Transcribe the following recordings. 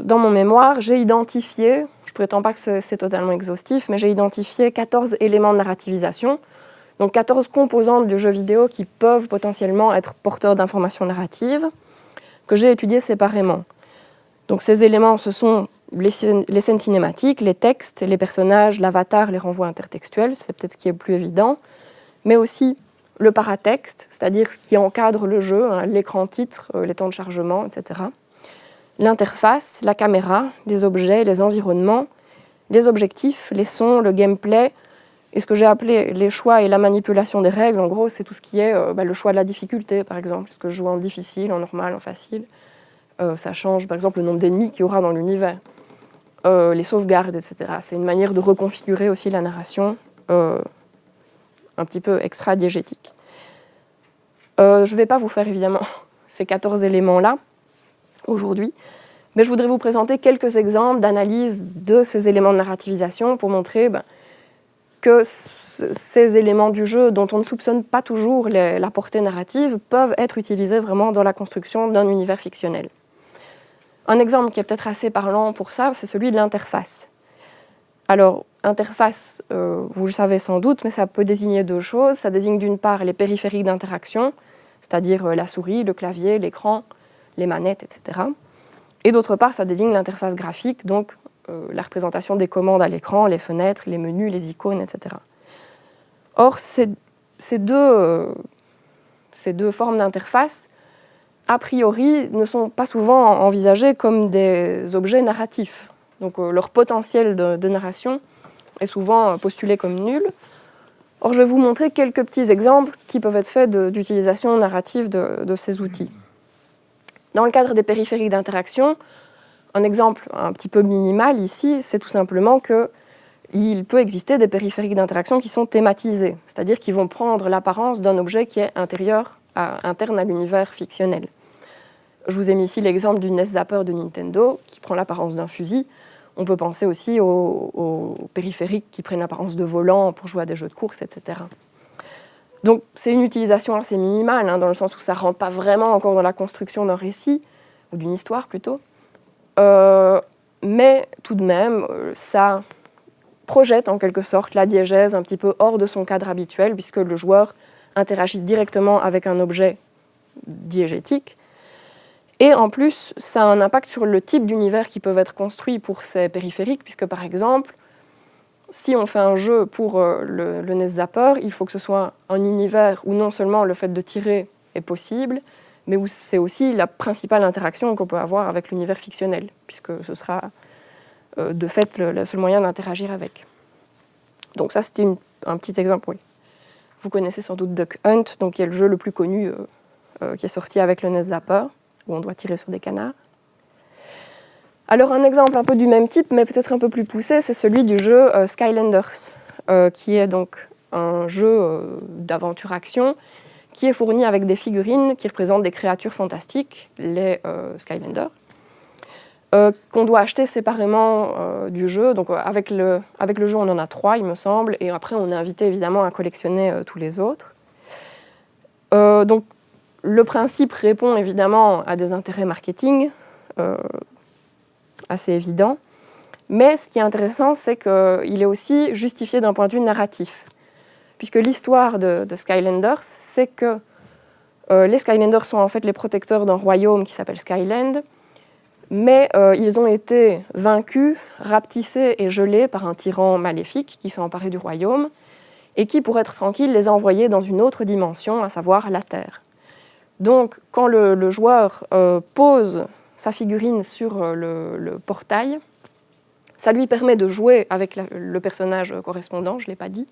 Dans mon mémoire, j'ai identifié, je ne prétends pas que c'est totalement exhaustif, mais j'ai identifié 14 éléments de narrativisation, donc 14 composantes du jeu vidéo qui peuvent potentiellement être porteurs d'informations narratives, que j'ai étudiées séparément. Donc ces éléments, ce sont les scènes cinématiques, les textes, les personnages, l'avatar, les renvois intertextuels, c'est peut-être ce qui est le plus évident, mais aussi le paratexte, c'est-à-dire ce qui encadre le jeu, hein, l'écran titre, les temps de chargement, etc. L'interface, la caméra, les objets, les environnements, les objectifs, les sons, le gameplay, et ce que j'ai appelé les choix et la manipulation des règles. En gros, c'est tout ce qui est le choix de la difficulté, par exemple. Est-ce que je joue en difficile, en normal, en facile? Ça change, par exemple, le nombre d'ennemis qu'il y aura dans l'univers. Les sauvegardes, etc. C'est une manière de reconfigurer aussi la narration un petit peu extra-diégétique. Je ne vais pas vous faire, évidemment, ces 14 éléments-là, aujourd'hui, mais je voudrais vous présenter quelques exemples d'analyse de ces éléments de narrativisation pour montrer que ces éléments du jeu dont on ne soupçonne pas toujours la portée narrative peuvent être utilisés vraiment dans la construction d'un univers fictionnel. Un exemple qui est peut-être assez parlant pour ça, c'est celui de l'interface. Alors, interface, vous le savez sans doute, mais ça peut désigner deux choses. Ça désigne d'une part les périphériques d'interaction, c'est-à-dire la souris, le clavier, l'écran, les manettes, etc. Et d'autre part, ça désigne l'interface graphique, donc la représentation des commandes à l'écran, les fenêtres, les menus, les icônes, etc. Or, ces deux formes d'interface, a priori, ne sont pas souvent envisagées comme des objets narratifs. Donc leur potentiel de narration est souvent postulé comme nul. Or, je vais vous montrer quelques petits exemples qui peuvent être faits d'utilisation narrative de ces outils. Dans le cadre des périphériques d'interaction, un exemple un petit peu minimal ici, c'est tout simplement qu'il peut exister des périphériques d'interaction qui sont thématisés, c'est-à-dire qui vont prendre l'apparence d'un objet qui est interne à l'univers fictionnel. Je vous ai mis ici l'exemple du NES Zapper de Nintendo, qui prend l'apparence d'un fusil. On peut penser aussi aux périphériques qui prennent l'apparence de volants pour jouer à des jeux de course, etc. Donc c'est une utilisation assez minimale, hein, dans le sens où ça ne rentre pas vraiment encore dans la construction d'un récit, ou d'une histoire plutôt. Mais tout de même, ça projette en quelque sorte la diégèse un petit peu hors de son cadre habituel, puisque le joueur interagit directement avec un objet diégétique. Et en plus, ça a un impact sur le type d'univers qui peuvent être construits pour ces périphériques, puisque par exemple, si on fait un jeu pour le NES Zapper, il faut que ce soit un univers où non seulement le fait de tirer est possible, mais où c'est aussi la principale interaction qu'on peut avoir avec l'univers fictionnel, puisque ce sera de fait le seul moyen d'interagir avec. Donc ça, c'était un petit exemple, oui. Vous connaissez sans doute Duck Hunt, donc qui est le jeu le plus connu qui est sorti avec le NES Zapper, où on doit tirer sur des canards. Alors un exemple un peu du même type, mais peut-être un peu plus poussé, c'est celui du jeu Skylanders, qui est donc un jeu d'aventure-action qui est fourni avec des figurines qui représentent des créatures fantastiques, les Skylanders, qu'on doit acheter séparément du jeu. Donc avec le jeu, on en a 3, il me semble, et après on est invité évidemment à collectionner tous les autres. Donc le principe répond évidemment à des intérêts marketing assez évidents, mais ce qui est intéressant, c'est qu'il est aussi justifié d'un point de vue narratif, puisque l'histoire de Skylanders, c'est que les Skylanders sont en fait les protecteurs d'un royaume qui s'appelle Skyland, mais ils ont été vaincus, rapetissés et gelés par un tyran maléfique qui s'est emparé du royaume et qui, pour être tranquille, les a envoyés dans une autre dimension, à savoir la Terre. Donc, quand le joueur pose sa figurine sur le portail, ça lui permet de jouer avec le personnage correspondant, je ne l'ai pas dit,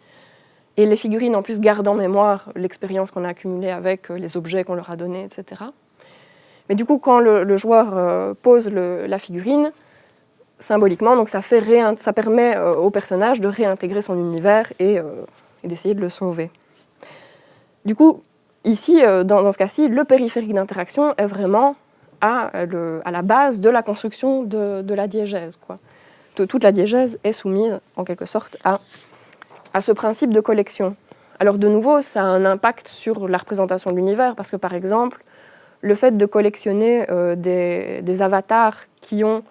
et les figurines en plus gardent en mémoire l'expérience qu'on a accumulée avec les objets qu'on leur a donnés, etc. Mais du coup, quand le joueur pose la figurine, symboliquement, donc ça permet au personnage de réintégrer son univers et d'essayer de le sauver. Du coup, ici, dans ce cas-ci, le périphérique d'interaction est vraiment à la base de la construction de la diégèse, quoi. Toute la diégèse est soumise, en quelque sorte, à ce principe de collection. Alors de nouveau, ça a un impact sur la représentation de l'univers, parce que par exemple, le fait de collectionner des avatars qui ont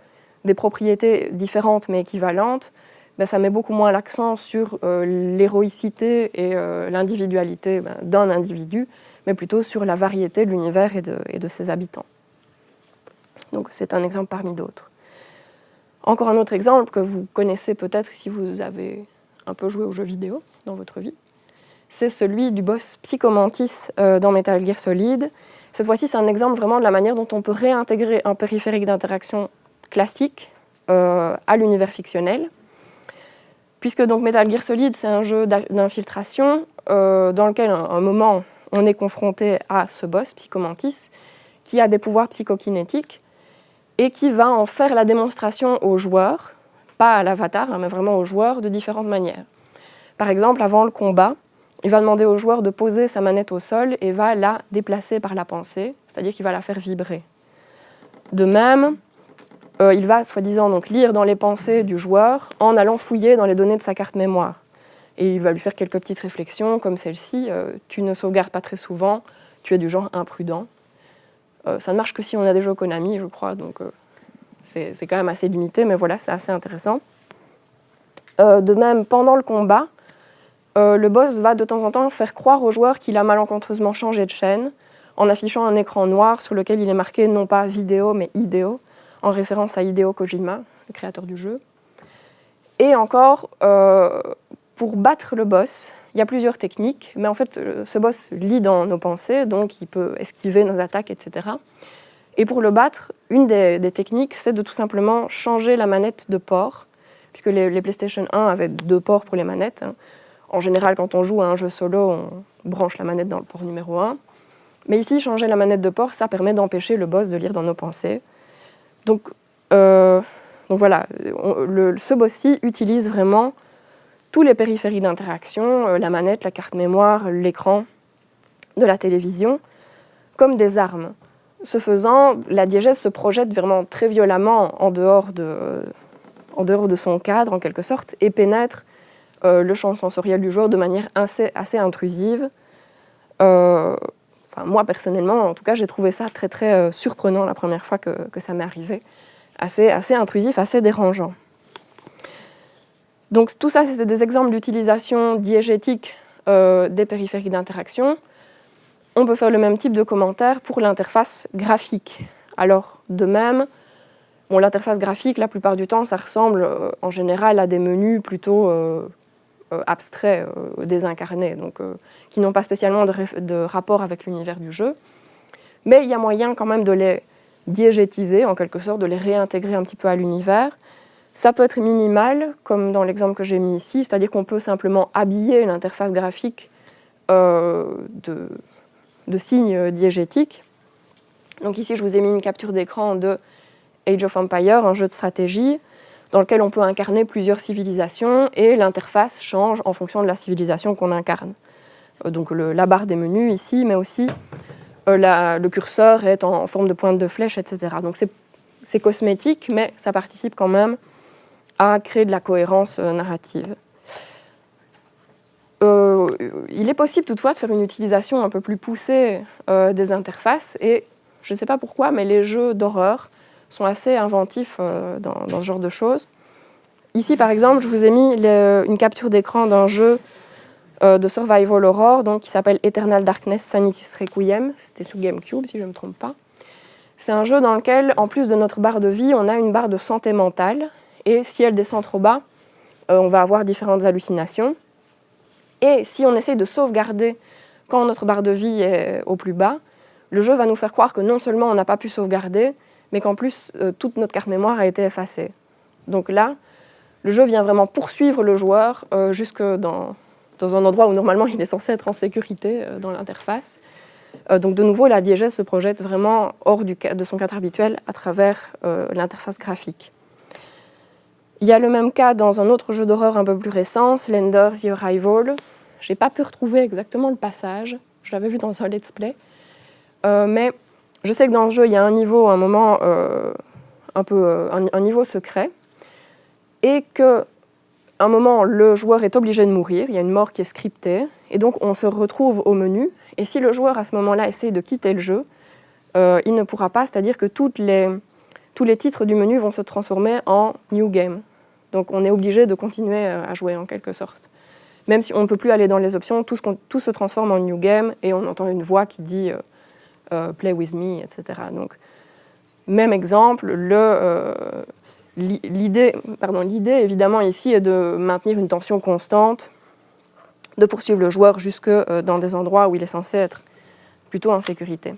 des propriétés différentes mais équivalentes, ben, ça met beaucoup moins l'accent sur l'héroïcité et l'individualité d'un individu, mais plutôt sur la variété de l'univers et de ses habitants. Donc c'est un exemple parmi d'autres. Encore un autre exemple que vous connaissez peut-être si vous avez un peu joué aux jeux vidéo dans votre vie, c'est celui du boss Psychomantis dans Metal Gear Solid. Cette fois-ci, c'est un exemple vraiment de la manière dont on peut réintégrer un périphérique d'interaction classique à l'univers fictionnel. Puisque donc Metal Gear Solid, c'est un jeu d'infiltration dans lequel, à un moment, on est confronté à ce boss, Psychomantis, qui a des pouvoirs psychokinétiques et qui va en faire la démonstration aux joueurs, pas à l'avatar, mais vraiment aux joueurs, de différentes manières. Par exemple, avant le combat, il va demander aux joueurs de poser sa manette au sol et va la déplacer par la pensée, c'est-à-dire qu'il va la faire vibrer. De même, il va soi-disant donc lire dans les pensées du joueur en allant fouiller dans les données de sa carte mémoire. Et il va lui faire quelques petites réflexions comme celle-ci. Tu ne sauvegardes pas très souvent, tu es du genre imprudent. Ça ne marche que si on a des jeux Konami, je crois, donc c'est quand même assez limité, mais voilà, c'est assez intéressant. De même, pendant le combat, le boss va de temps en temps faire croire au joueur qu'il a malencontreusement changé de chaîne, en affichant un écran noir sur lequel il est marqué non pas vidéo, mais Hideo, en référence à Hideo Kojima, le créateur du jeu. Et encore, pour battre le boss, il y a plusieurs techniques, mais en fait, ce boss lit dans nos pensées, donc il peut esquiver nos attaques, etc. Et pour le battre, une des techniques, c'est de tout simplement changer la manette de port, puisque les PlayStation 1 avaient 2 ports pour les manettes. En général, quand on joue à un jeu solo, on branche la manette dans le port numéro 1. Mais ici, changer la manette de port, ça permet d'empêcher le boss de lire dans nos pensées. Donc voilà, ce boss-ci utilise vraiment tous les périphériques d'interaction, la manette, la carte mémoire, l'écran de la télévision, comme des armes. Ce faisant, la diégèse se projette vraiment très violemment en dehors de son cadre, en quelque sorte, et pénètre le champ sensoriel du joueur de manière assez intrusive. Moi, personnellement, en tout cas, j'ai trouvé ça très, très surprenant la première fois que ça m'est arrivé. Assez intrusif, assez dérangeant. Donc tout ça, c'était des exemples d'utilisation diégétique des périphériques d'interaction. On peut faire le même type de commentaire pour l'interface graphique. Alors, de même, l'interface graphique, la plupart du temps, ça ressemble en général à des menus plutôt abstraits, désincarnés, donc qui n'ont pas spécialement de rapport avec l'univers du jeu. Mais il y a moyen quand même de les diégétiser, en quelque sorte, de les réintégrer un petit peu à l'univers. Ça peut être minimal, comme dans l'exemple que j'ai mis ici, c'est-à-dire qu'on peut simplement habiller l'interface graphique de signes diégétiques. Donc ici, je vous ai mis une capture d'écran de Age of Empires, un jeu de stratégie, dans lequel on peut incarner plusieurs civilisations, et l'interface change en fonction de la civilisation qu'on incarne. Donc la barre des menus ici, mais aussi le curseur est en forme de pointe de flèche, etc. Donc c'est cosmétique, mais ça participe quand même à créer de la cohérence narrative. Il est possible toutefois de faire une utilisation un peu plus poussée des interfaces, et je ne sais pas pourquoi, mais les jeux d'horreur sont assez inventifs dans ce genre de choses. Ici, par exemple, je vous ai mis une capture d'écran d'un jeu de survival horror donc, qui s'appelle Eternal Darkness Sanity's Requiem. C'était sur GameCube, si je ne me trompe pas. C'est un jeu dans lequel, en plus de notre barre de vie, on a une barre de santé mentale. Et si elle descend trop bas, on va avoir différentes hallucinations. Et si on essaye de sauvegarder quand notre barre de vie est au plus bas, le jeu va nous faire croire que non seulement on n'a pas pu sauvegarder, mais qu'en plus, toute notre carte mémoire a été effacée. Donc là, le jeu vient vraiment poursuivre le joueur jusque dans un endroit où normalement il est censé être en sécurité dans l'interface. Donc de nouveau, la diégèse se projette vraiment hors de son cadre habituel à travers l'interface graphique. Il y a le même cas dans un autre jeu d'horreur un peu plus récent, Slender The Arrival. Je n'ai pas pu retrouver exactement le passage, je l'avais vu dans un let's play, mais je sais que dans le jeu, il y a un niveau, un moment, un niveau secret, et qu'à un moment, le joueur est obligé de mourir, il y a une mort qui est scriptée, Et donc on se retrouve au menu, et si le joueur à ce moment-là essaie de quitter le jeu, il ne pourra pas, c'est-à-dire que tous les titres du menu vont se transformer en New Game. Donc on est obligé de continuer à jouer en quelque sorte. Même si on ne peut plus aller dans les options, tout se transforme en New Game et on entend une voix qui dit Play with me, etc. Donc, même exemple, l'idée évidemment ici est de maintenir une tension constante, de poursuivre le joueur jusque dans des endroits où il est censé être plutôt en sécurité.